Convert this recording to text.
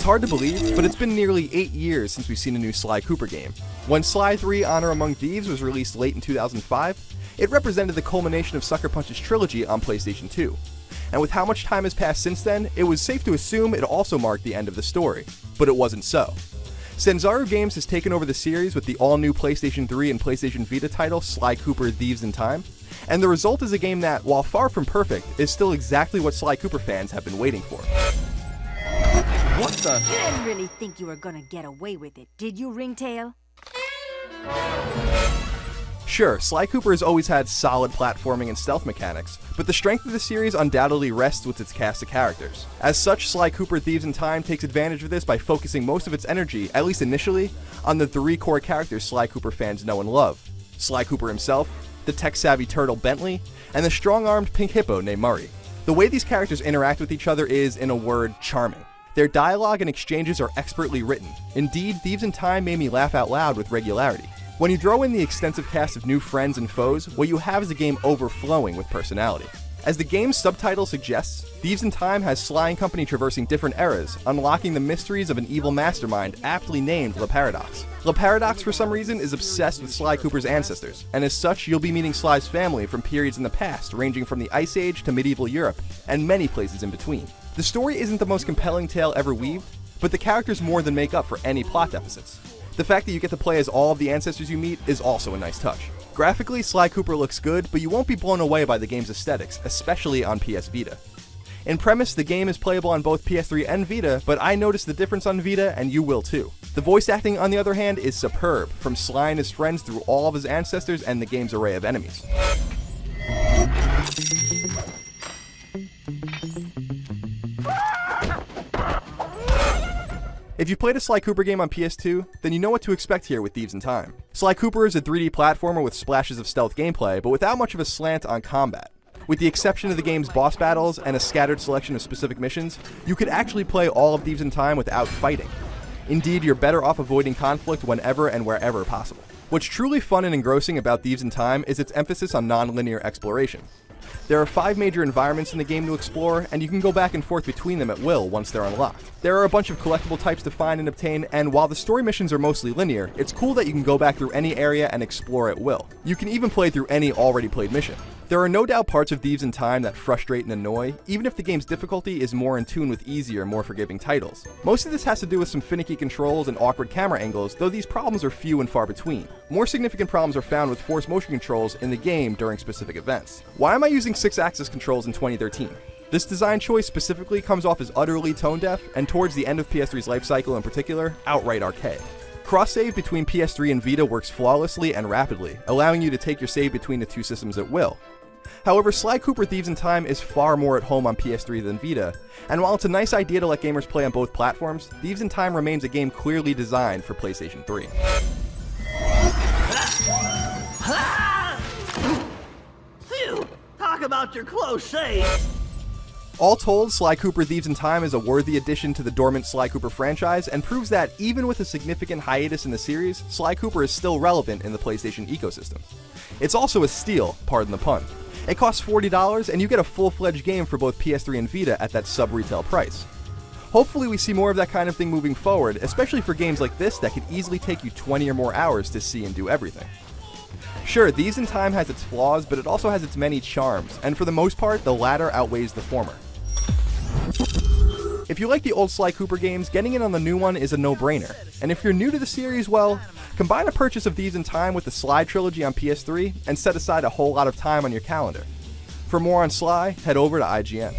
hard to believe, but it's been nearly 8 years since we've seen a new Sly Cooper game. When Sly 3 Honor Among Thieves was released late in 2005, it represented the culmination of Sucker Punch's trilogy on PlayStation 2. And with how much time has passed since then, it was safe to assume it also marked the end of the story. But it wasn't so. Sanzaru Games has taken over the series with the all-new PlayStation 3 and PlayStation Vita title Sly Cooper Thieves in Time, and the result is a game that, while far from perfect, is still exactly what Sly Cooper fans have been waiting for. What the? You didn't really think you were gonna get away with it, did you, Ringtail? Sure, Sly Cooper has always had solid platforming and stealth mechanics, but the strength of the series undoubtedly rests with its cast of characters. As such, Sly Cooper Thieves in Time takes advantage of this by focusing most of its energy, at least initially, on the 3 core characters Sly Cooper fans know and love. Sly Cooper himself, the tech-savvy turtle Bentley, and the strong-armed pink hippo named Murray. The way these characters interact with each other is, in a word, charming. Their dialogue and exchanges are expertly written. Indeed, Thieves in Time made me laugh out loud with regularity. When you throw in the extensive cast of new friends and foes, what you have is a game overflowing with personality. As the game's subtitle suggests, Thieves in Time has Sly and company traversing different eras, unlocking the mysteries of an evil mastermind aptly named Le Paradox. Le Paradox, for some reason, is obsessed with Sly Cooper's ancestors, and as such, you'll be meeting Sly's family from periods in the past, ranging from the Ice Age to medieval Europe, and many places in between. The story isn't the most compelling tale ever weaved, but the characters more than make up for any plot deficits. The fact that you get to play as all of the ancestors you meet is also a nice touch. Graphically, Sly Cooper looks good, but you won't be blown away by the game's aesthetics, especially on PS Vita. In premise, the game is playable on both PS3 and Vita, but I noticed the difference on Vita, and you will too. The voice acting, on the other hand, is superb, from Sly and his friends through all of his ancestors and the game's array of enemies. If you played a Sly Cooper game on PS2, then you know what to expect here with Thieves in Time. Sly Cooper is a 3D platformer with splashes of stealth gameplay, but without much of a slant on combat. With the exception of the game's boss battles and a scattered selection of specific missions, you could actually play all of Thieves in Time without fighting. Indeed, you're better off avoiding conflict whenever and wherever possible. What's truly fun and engrossing about Thieves in Time is its emphasis on non-linear exploration. There are 5 major environments in the game to explore, and you can go back and forth between them at will once they're unlocked. There are a bunch of collectible types to find and obtain, and while the story missions are mostly linear, it's cool that you can go back through any area and explore at will. You can even play through any already played mission. There are no doubt parts of Thieves in Time that frustrate and annoy, even if the game's difficulty is more in tune with easier, more forgiving titles. Most of this has to do with some finicky controls and awkward camera angles, though these problems are few and far between. More significant problems are found with forced motion controls in the game during specific events. Why am I using 6-axis controls in 2013? This design choice specifically comes off as utterly tone-deaf, and towards the end of PS3's life cycle in particular, outright archaic. Cross-save between PS3 and Vita works flawlessly and rapidly, allowing you to take your save between the two systems at will. However, Sly Cooper Thieves in Time is far more at home on PS3 than Vita, and while it's a nice idea to let gamers play on both platforms, Thieves in Time remains a game clearly designed for PlayStation 3. Phew! Talk about your close shave! All told, Sly Cooper Thieves in Time is a worthy addition to the dormant Sly Cooper franchise and proves that even with a significant hiatus in the series, Sly Cooper is still relevant in the PlayStation ecosystem. It's also a steal, pardon the pun. It costs $40 and you get a full-fledged game for both PS3 and Vita at that sub-retail price. Hopefully we see more of that kind of thing moving forward, especially for games like this that could easily take you 20 or more hours to see and do everything. Sure, Thieves in Time has its flaws, but it also has its many charms, and for the most part, the latter outweighs the former. If you like the old Sly Cooper games, getting in on the new one is a no-brainer. And if you're new to the series, well, combine a purchase of Thieves in Time with the Sly trilogy on PS3 and set aside a whole lot of time on your calendar. For more on Sly, head over to IGN.